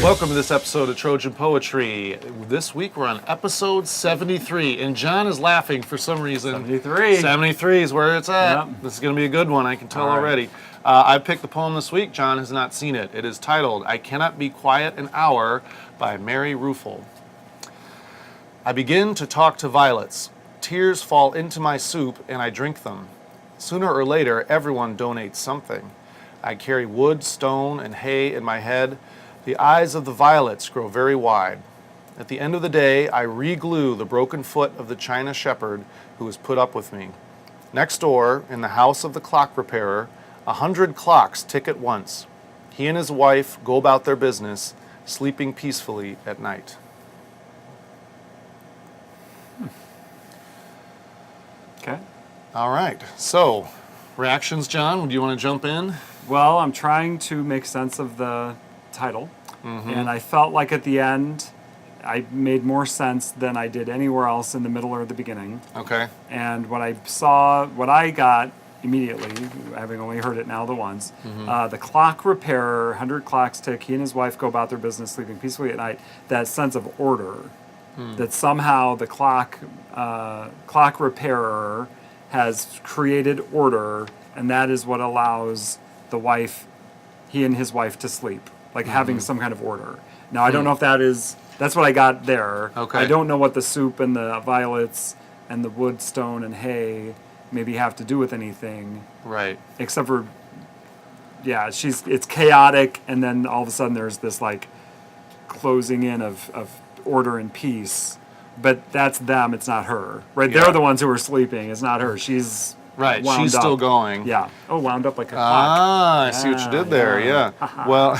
Welcome to this episode of Trojan Poetry. This week we're on episode 73, and John is laughing for some reason. 73. 73 is where it's at. Yep. This is going to be a good one, I can tell All right. already. I picked the poem this week. John has not seen it. It is titled, I Cannot Be Quiet an Hour by Mary Ruefle. I begin to talk to violets. Tears fall into my soup and I drink them. Sooner or later, everyone donates something. I carry wood, stone, and hay in my head. The eyes of the violets grow very wide. At the end of the day, I reglue the broken foot of the China shepherd who has put up with me. Next door, in the house of the clock repairer, 100 clocks tick at once. He and his wife go about their business, sleeping peacefully at night. Okay. All right. So, reactions, John? Do you want to jump in? Well, I'm trying to make sense of the title, and I felt like at the end I made more sense than I did anywhere else in the middle or the beginning. Okay. And what I got immediately, having only heard it now the once, the clock repairer, 100 clocks tick, he and his wife go about their business, sleeping peacefully at night, that sense of order, that somehow the clock repairer has created order, and that is what allows he and his wife to sleep, like having some kind of order. Now, I don't know if that's what I got there. Okay. I don't know what the soup and the violets and the wood, stone, and hay maybe have to do with anything. Right. Except for, yeah, it's chaotic, and then all of a sudden there's this, like, closing in of order and peace. But that's them, it's not her. Right? Yeah. They're the ones who are sleeping, it's not her. She's Right. wound She's up. still going. Yeah. Oh, wound up like a clock. Ah, I see what you did there. yeah. Yeah. Well,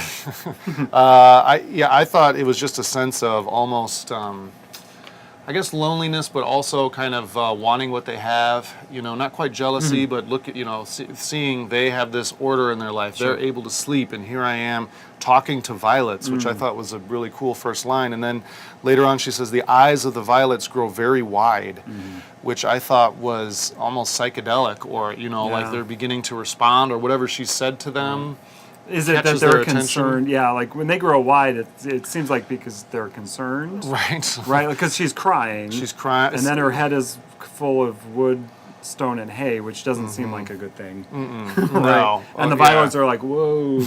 I thought it was just a sense of almost, I guess, loneliness, but also kind of wanting what they have. You know, not quite jealousy, but look at seeing they have this order in their life. Sure. They're able to sleep, and here I am talking to violets, which I thought was a really cool first line. And then later on, she says the eyes of the violets grow very wide, which I thought was almost psychedelic, or like they're beginning to respond, or whatever she said to them. Is it that catches their they're attention. concerned? Yeah, like when they grow wide, it seems like because they're concerned. Right. Right, because she's crying. She's crying. And then her head is full of wood, stone, and hay, which doesn't seem like a good thing. No. And the violets are like, whoa,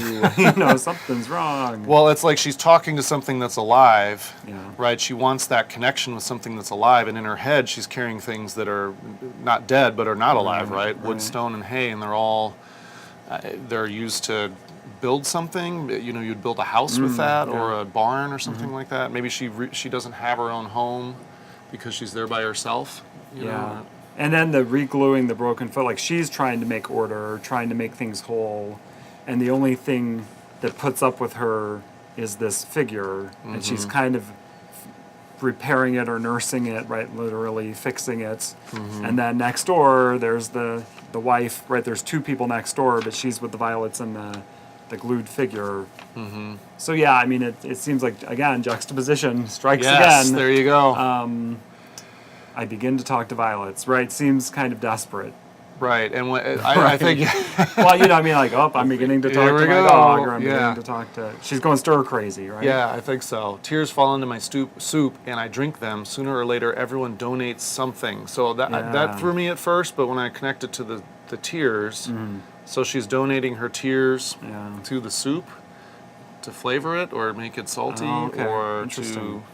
something's wrong. Well, it's like she's talking to something that's alive, Yeah. right? She wants that connection with something that's alive, and in her head, she's carrying things that are not dead but are not alive, right? Wood, stone, and hay, and they're all they're used to build something. You'd build a house with that, or a barn, or something like that. Maybe she doesn't have her own home because she's there by herself. You know? And then the regluing the broken foot, like she's trying to make order, trying to make things whole, and the only thing that puts up with her is this figure, and she's kind of repairing it or nursing it, right? Literally fixing it. And then next door, there's the wife, right? There's two people next door, but she's with the violets and the glued figure. So yeah, I mean, it seems like, again, juxtaposition strikes Yes, again. there you go. I begin to talk to violets, right? Seems kind of desperate. Right, and I think Well, I mean, like, I'm beginning to talk Here to we my go. dog, or I'm Yeah. beginning to talk to... She's going stir crazy, right? yeah, I think so. Tears fall into my soup, and I drink them. Sooner or later, everyone donates something. So that threw me at first, but when I connected to the tears, so she's donating her tears to the soup to flavor it or make it salty, or Interesting.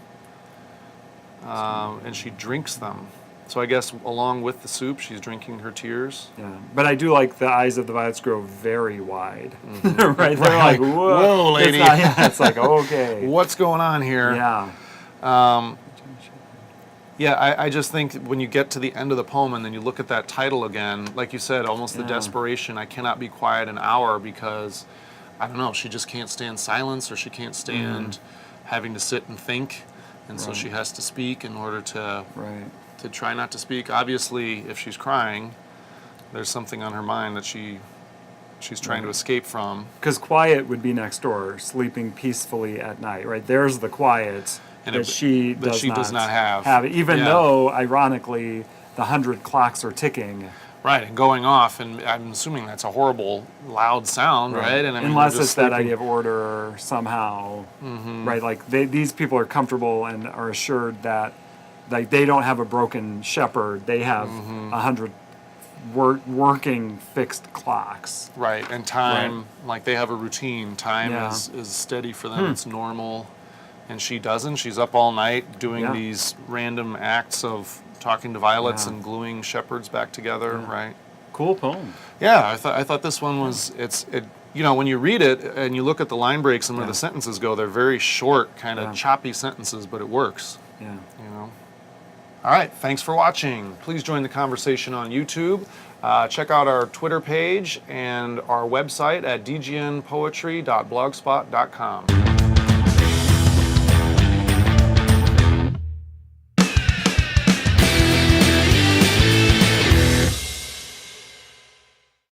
and she drinks them. So I guess along with the soup, she's drinking her tears. Yeah, but I do like the eyes of the violets grow very wide, right? They're like, Whoa, lady. It's like, okay. What's going on here? Yeah. I just think when you get to the end of the poem and then you look at that title again, like you said, almost the desperation, I cannot be quiet an hour, because, I don't know, she just can't stand silence, or she can't stand having to sit and think, and so she has to speak in order to try not to speak. Obviously, if she's crying, there's something on her mind that she's trying to escape from. Because quiet would be next door, sleeping peacefully at night, right? There's the quiet that she does not have. Even though, ironically, the 100 clocks are ticking. Right, and going off, and I'm assuming that's a horrible, loud sound, right? And I mean, Unless they're it's just that sleeping. idea of order somehow, right? Like these people are comfortable and are assured that, like, they don't have a broken shepherd; they have 100 working fixed clocks. Right, and time, like they have a routine. Time Yeah. is steady for them. It's normal, and she doesn't. She's up all night doing Yeah. these random acts of talking to violets Yeah. and gluing shepherds back together. Yeah. Right. Cool poem. Yeah, I thought this one was you know, when you read it and you look at the line breaks and where Yeah. the sentences go, they're very short, kind of Yeah. choppy sentences, but it works. Yeah. You know. All right, thanks for watching. Please join the conversation on YouTube. Check out our Twitter page and our website at dgnpoetry.blogspot.com.